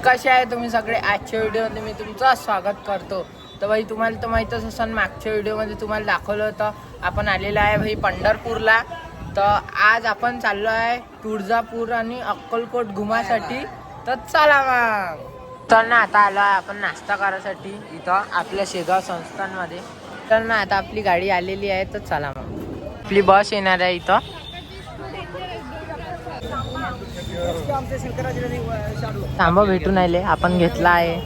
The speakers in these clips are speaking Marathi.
कसे आहे तुम्ही सगळे? आजच्या व्हिडिओमध्ये मी तुमचं स्वागत करतो. तर भाई तुम्हाला तर माहीतच असेल, मागच्या व्हिडिओमध्ये तुम्हाला दाखवलं होतं आपण आलेलं आहे भाई पंढरपूरला. तर आज आपण चाललो आहे तुळजापूर आणि अक्कलकोट घुमासाठी. तर चला मग. तर ना आता आलो आहे आपण नाश्ता करायसाठी इथं आपल्या शेगाव संस्थांमध्ये. तर ना आता आपली गाडी आलेली आहे. तर चला मग, आपली बस येणार आहे इथं. थांबा भेटून आले, आपण घेतला आहे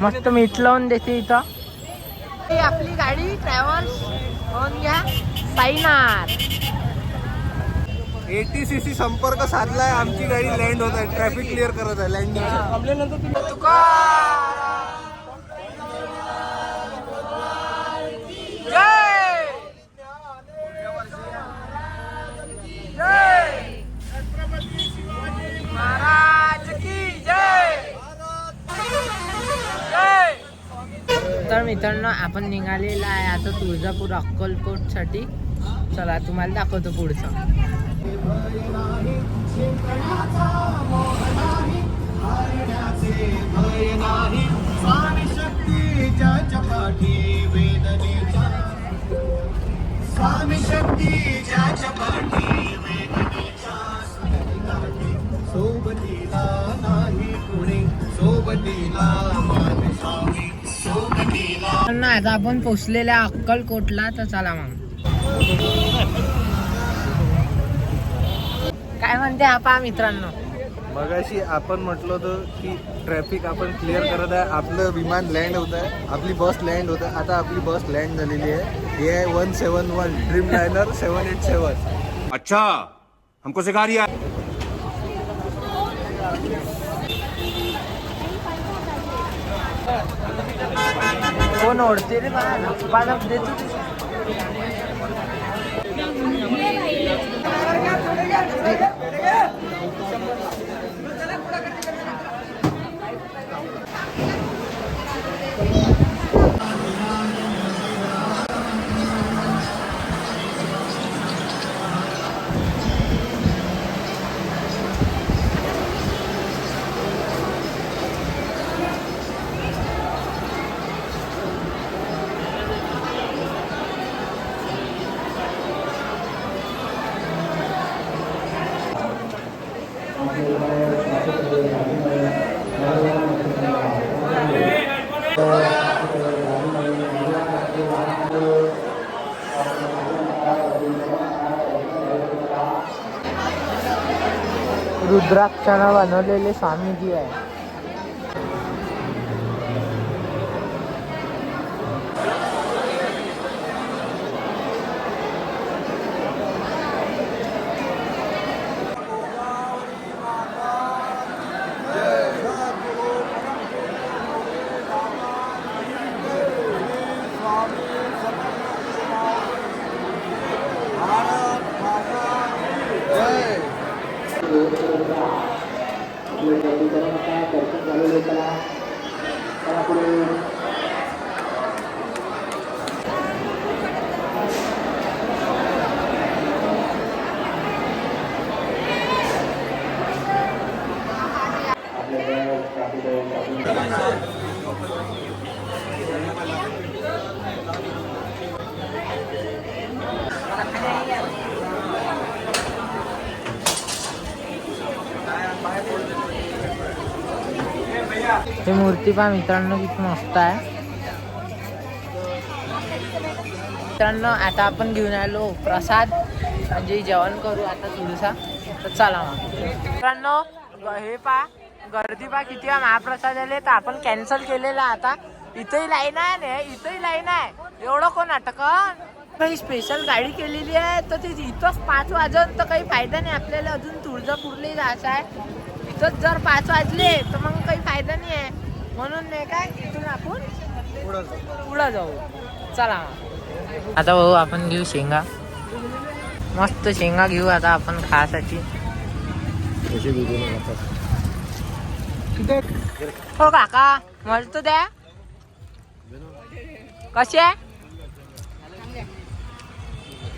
मस्त मीठ लावून देते इथं. आपली गाडी ट्रॅव्हल्स होऊन घ्या साईनाथ. ATCC संपर्क साधलाय, आमची गाडी लँड होत आहे, ट्रॅफिक क्लिअर करत आहे लँडिंग. तर मित्रांनो आपण निघालेला आहे आता तुळजापूर अक्कलकोट साठी. चला तुम्हाला दाखवतो पुढचं. आता आपण पोचलेल्या अक्कलकोटला. तर चला मग, काय म्हणते आपा मित्रांनो? मगाशी आपण म्हटलं होतं की ट्रॅफिक आपण क्लिअर करत आहे, आपलं विमान लँड होत आहे, आपली बस लँड होत आहे. आता आपली बस लँड झालेली आहे. हे आहे 171 ड्रीमलाइनर 787. अच्छा, हमको सिखा रिया. कोण ओढते रे मला? पालक देतो. रुद्राक्षानं बनवलेले स्वामीजी आहे. ही मूर्ती पहा मित्रांनो किती मस्त आहे. मित्रांनो आता आपण घेऊन आलो प्रसाद, म्हणजे जेवण करू आता थोडंसा. तर चला मग मित्रांनो, हे पहा गर्दी पहा किती आहे महाप्रसाद आले. तर आपण कॅन्सल केलेला. आता इथंही लाईन आहे ना, इथंही लाईन आहे. एवढं कोण अटकन? काही स्पेशल गाडी केलेली आहे. तर ती इथंच 5 वाजून तर काही फायदा नाही आपल्याला, अजून तुळजापूरला जायचं आहे. इथंच जर 5 वाजले तर मग काही फायदा नाही आहे. म्हणून नाही काय, इथून आपण पुढं जाऊ. चला आता भाऊ आपण घेऊ शेंगा, मस्त शेंगा घेऊ आता आपण खासाठी. हो काका, मला तर द्या. कसे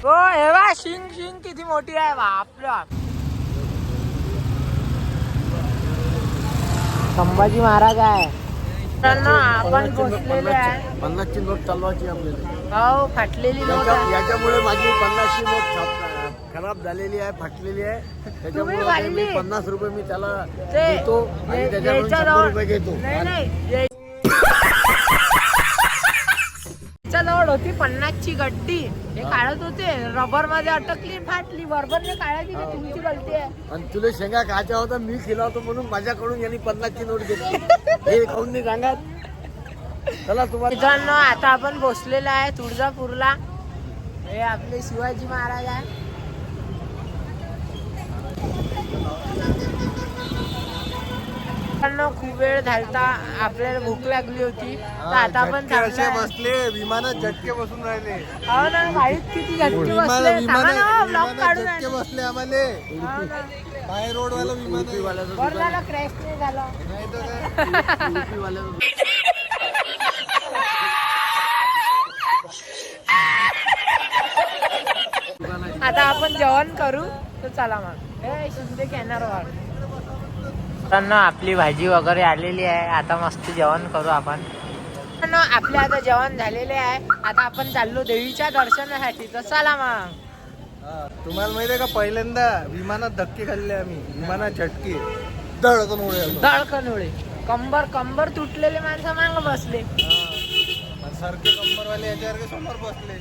हो हे बा शिंग शिंग किती मोठी आहे बापरा. संभाजी महाराज आहे. मित्रांनो आपण पोचलेले आहे. 50ची नोट चालवायची आपल्याला. हो फाटलेली नोट आहे. याच्यामुळे माझी 50ची नोट खराब झालेली आहे, फाटलेली आहे. त्याच्यामुळे मी 50 रुपये मी त्याला देतो आणि त्याच्याकडून 100 रुपये घेतो. नाही नोट होती 50ची गड्डी. हे काढत होते रबर मध्ये अटकली फाटली. बरोबर नाही काढायची का तुमची गलती आहे. आणि तुला शेंगा खायच्या होता मी खिलावतो म्हणून माझ्याकडून यांनी 50ची नोट घेतली. हे खाऊन नाही सांगत. चला तुम्हाला मित्रांनो आता आपण बसलेलो आहे तुळजापूरला. हे आपले शिवाजी महाराज आहे. खूप वेळ झालता आपल्याला भूक लागली होती तर आता आपण बसले विमानात झटके बसून राहिले. हो ना गाडीत किती झटके बसले. सांगा ना ब्लॉग काढून झटके बसले आम्हाला. बाय रोड वाला विमान बरं झालं क्रॅश नाही झालं. आता आपण जेवण करू तर चला मग. हे शिंदे कॅनरवर आपली भाजी वगैरे आलेली आहे. आता मस्त जेवण करू आपण. आपले आता जेवण झालेले आहे. आता आपण चाललो देवीच्या दर्शनासाठी तर चला मग. तुम्हाला माहिती आहे का पहिल्यांदा विमानात धक्के खाल्ले आम्ही. विमानात झटके धडकन उडे धडकन उडे. कंबर तुटलेले माणसं मागं बसले. सारखे कंबरवाले याच्यासारखे समोर बसले.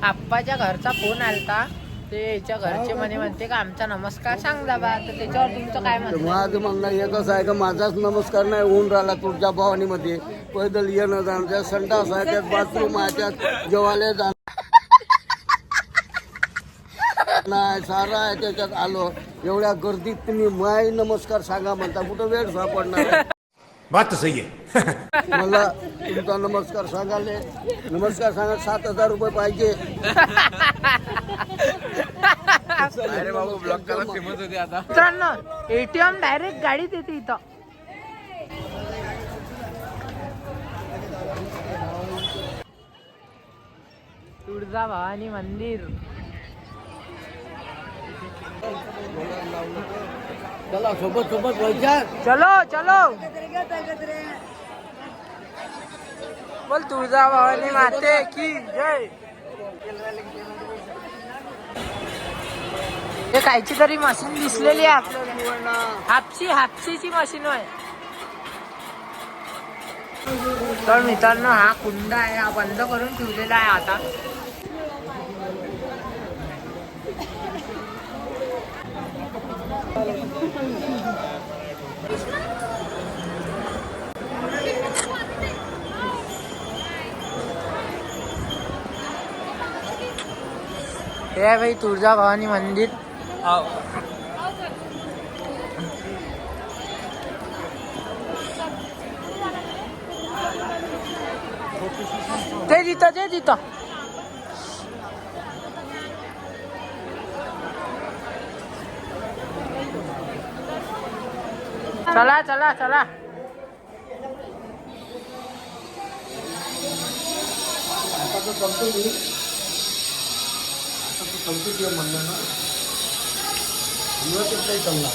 आप्पाच्या घरचा फोन आलता. ते याच्या घरचे म्हणते का आमचा नमस्कार सांग दाबा. तर त्याच्यावर तुमचं काय म्हणणं? माझं म्हणणं एकच आहे का माझाच नमस्कार नाही होऊन राहिला तुळजा भवानीमध्ये. पैदल येणं जाणं, त्यात संडास आहे, त्यात बाथरूम आहे, त्यात जेवायला जाणं नाही सारा आहे. त्याच्यात आलो एवढ्या गर्दीत तुम्ही माय नमस्कार सांगा म्हणता. कुठं वेळ सापडणार? बात तो सही है. मला तुमचा नमस्कार सांगाले. नमस्कार सांगा 7,000 रुपये पाहिजे. अरे बाबा ब्लॉक करा फेमस होते आता. मित्रांनो एटीएम डायरेक्ट गाडीत येते इथं. तुळजा भवानी मंदिर. चला सोबत व्हायच्या. चलो बोल तुळजा भवानी माते की जय. हे कायची तरी मशीन दिसलेली आहे आपल्याला. हापसीची मशीन आहे. तर मित्रांनो हा कुंड आहे. हा बंद करून ठेवलेला आहे आता. हे आहे भाई तुळजा भवानी मंदिर. ते तिथं चला म्हणलं ना नाही जमणार.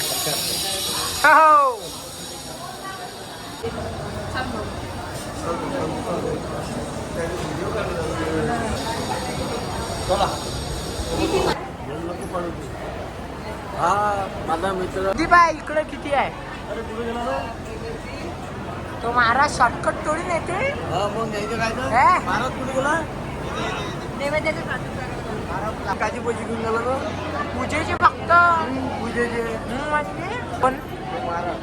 हा माझा मित्र बाय इकडे किती आहे. तो महाराज शॉर्टकट तोडून येते. हा मग काय महाराज कुठे गेला? काची पैसे घेऊन गेला तो पूजेचे फक्त. पूजेचे म्हणजे पण महाराज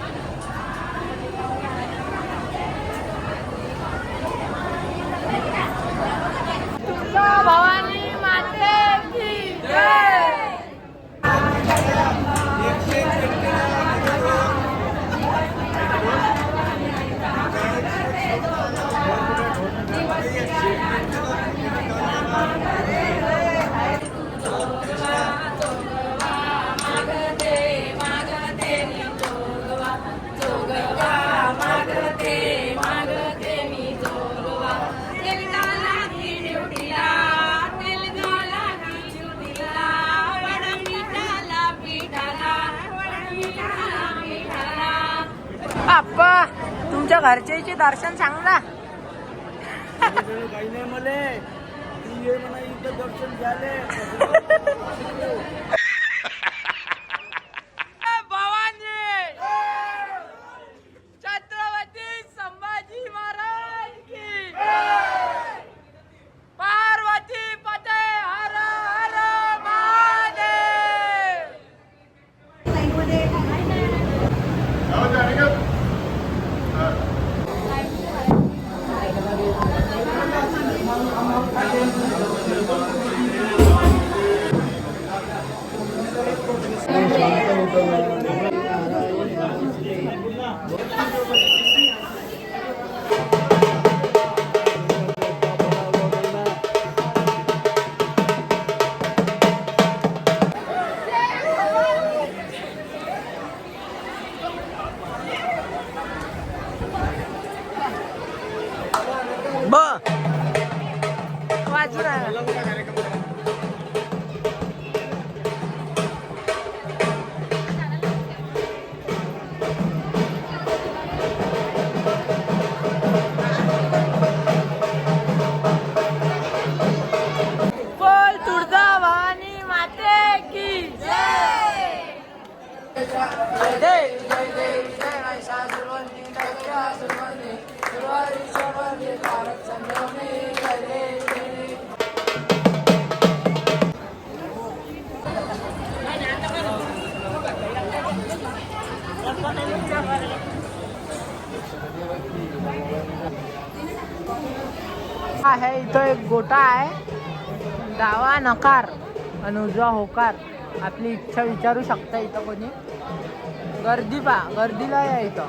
भवानी माते की जय. आप्पा तुमच्या घरच्याचे दर्शन सांगला. काही नाही मले तू ये म्हणा इथं दर्शन झाले. छत्रपती संभाजी महाराज की पार्वती पते हर हर महादेव. बोल तुळजा भवानी माते की जय. जय जय जय जय जय महिषासुरवंदी दैत्यासुरवंदी सुरवंदी तारक संभ्रमी जय जय जय. आहे इथं एक गोटा आहे. डावा नकार आणि उजवा होकार. आपली इच्छा विचारू शकता इथं कोणी. गर्दी पा गर्दीला या इथं.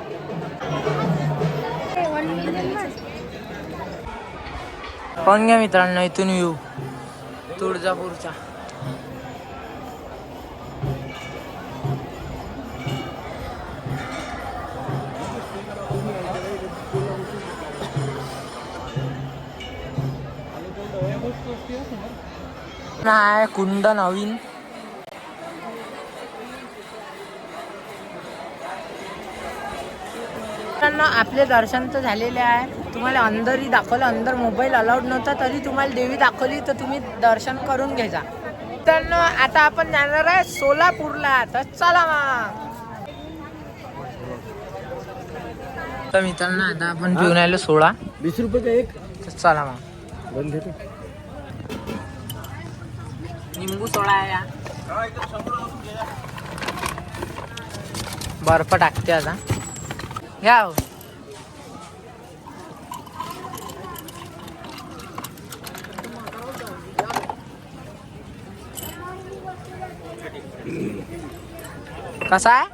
पाहून घ्या मित्रांनो इथून व्ह्यू तुळजापूरचा. आहे कुंड नवीन. आपले दर्शन तर झालेले आहे. तुम्हाला अंदरही दाखवलं. अंदर मोबाईल अलाउड नव्हता तरी तुम्हाला देवी दाखवली तर तुम्ही दर्शन करून घ्यायचा. तर आता आपण जाणार आहे सोलापूरला. तर चला मग. तर मित्रांनो आता आपण पिऊन आलो 20 रुपये एक तर चला मग. बंद घेतो. निंबू सोडा आहे या. बर्फ टाकते आता. घ्या हो. कसा आहे?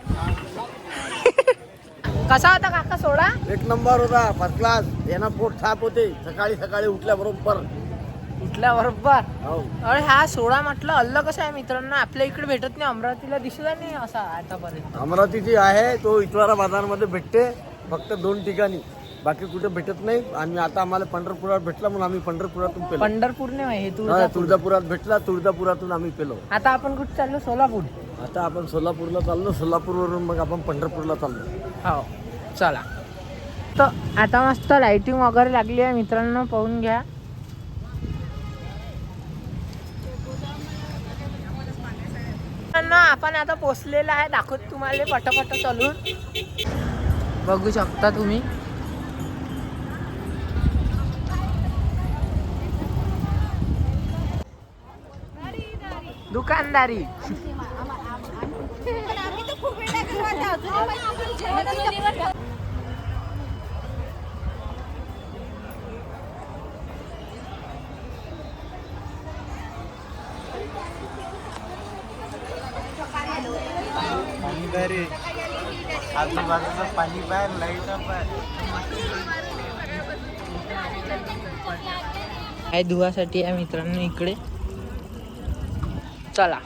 कसा होता काका सोडा? एक नंबर होता. First class. यांना पोट साफ होते सकाळी सकाळी उठल्याबरोबर. बरोबर. अरे हा सोडा म्हटलं अल्ल कसं आहे मित्रांनो. आपल्या इकडे भेटत नाही. अमरावतीला दिसला नाही असा आतापर्यंत. अमरावतीची आहे तो इतवारा बाजारमध्ये भेटते. फक्त 2 ठिकाणी. बाकी कुठे भेटत नाही. आणि आता आम्हाला पंढरपुरात भेटला म्हणून आम्ही पंढरपुरातून पेलो. पंढरपूर नाही हे तुळजापुरात भेटला. तुळजापुरातून आम्ही पेलो. आता आपण कुठे चाललो? सोलापूर. आता आपण सोलापूरला चाललो. सोलापूरवरून मग आपण पंढरपूरला चाललो. हो चला. तर आता मस्त लाइटिंग वगैरे लागली आहे मित्रांनो. पाहून घ्या. आपण आता पोचलेला आहे. दाखवत तुम्हाला पटापट चालून. बघू शकता तुम्ही. दुकानदारी. आजूबाजूचं पाणी बाहेर लाईट काय धुवासाठी आहे मित्रांनो इकडे. चला.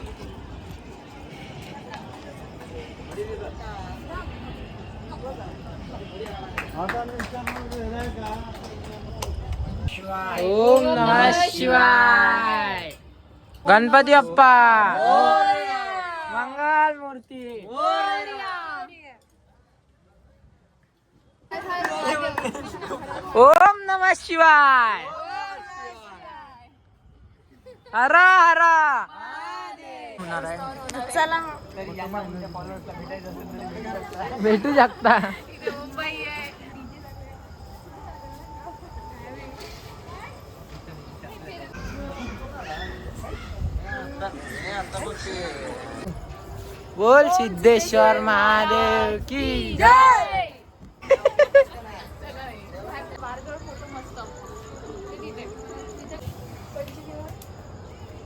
ओम नमः शिवाय. गणपती बाप्पा मंगल मूर्ती. ओम नमः शिवाय. हरा हरा. होणार आहे. चला भेटू शकता. बोल सिद्धेश्वर महादेव की जय.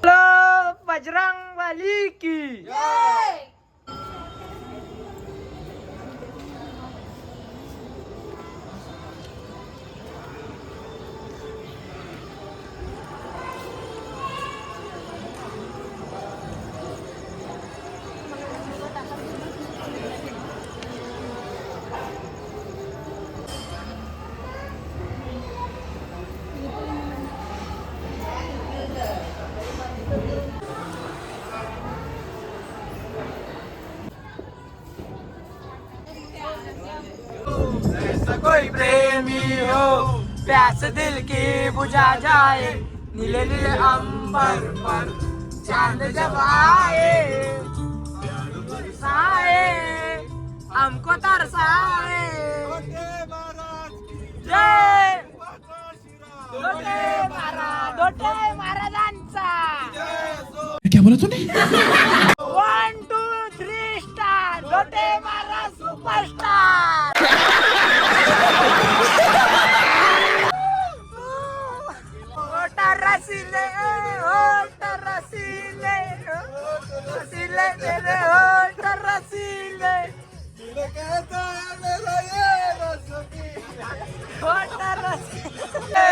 बोलो बजरंग बली की कोई प्रेमी हो प्यास दिल की बुझा जाए नीले नीले अंबर पर चांद जब आए साए हमको तरसाए. जय दोटे महाराजांचा. क्या बोला तूने? 1 2 3 स्टार दोटे महाराज सुपरस्टार. रसीले रसीले रसीले तेरे होठ रसीले होठ रसीले.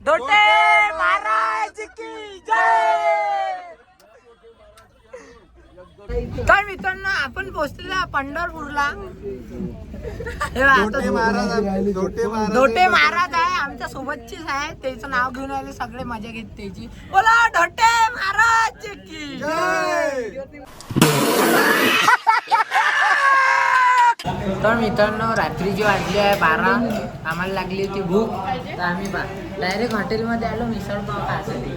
दोटे महाराज की जय. तर मित्रांनो आपण पोहोचलेला पंढरपूरला. दोटे महाराज आहे आमच्या सोबतचीच आहे. त्याचं नाव घेऊन आले सगळे मजा घेत त्याची. बोला ढोटे महाराज की तर मित्रांनो रात्रीची वाजली आहे 12. आम्हाला लागली होती भूक तर आम्ही डायरेक्ट हॉटेलमध्ये आलो मिसळ पाव खायसाठी.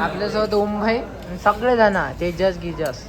आपल्यासोबत ओम भाई सगळे जण तेजस गिजस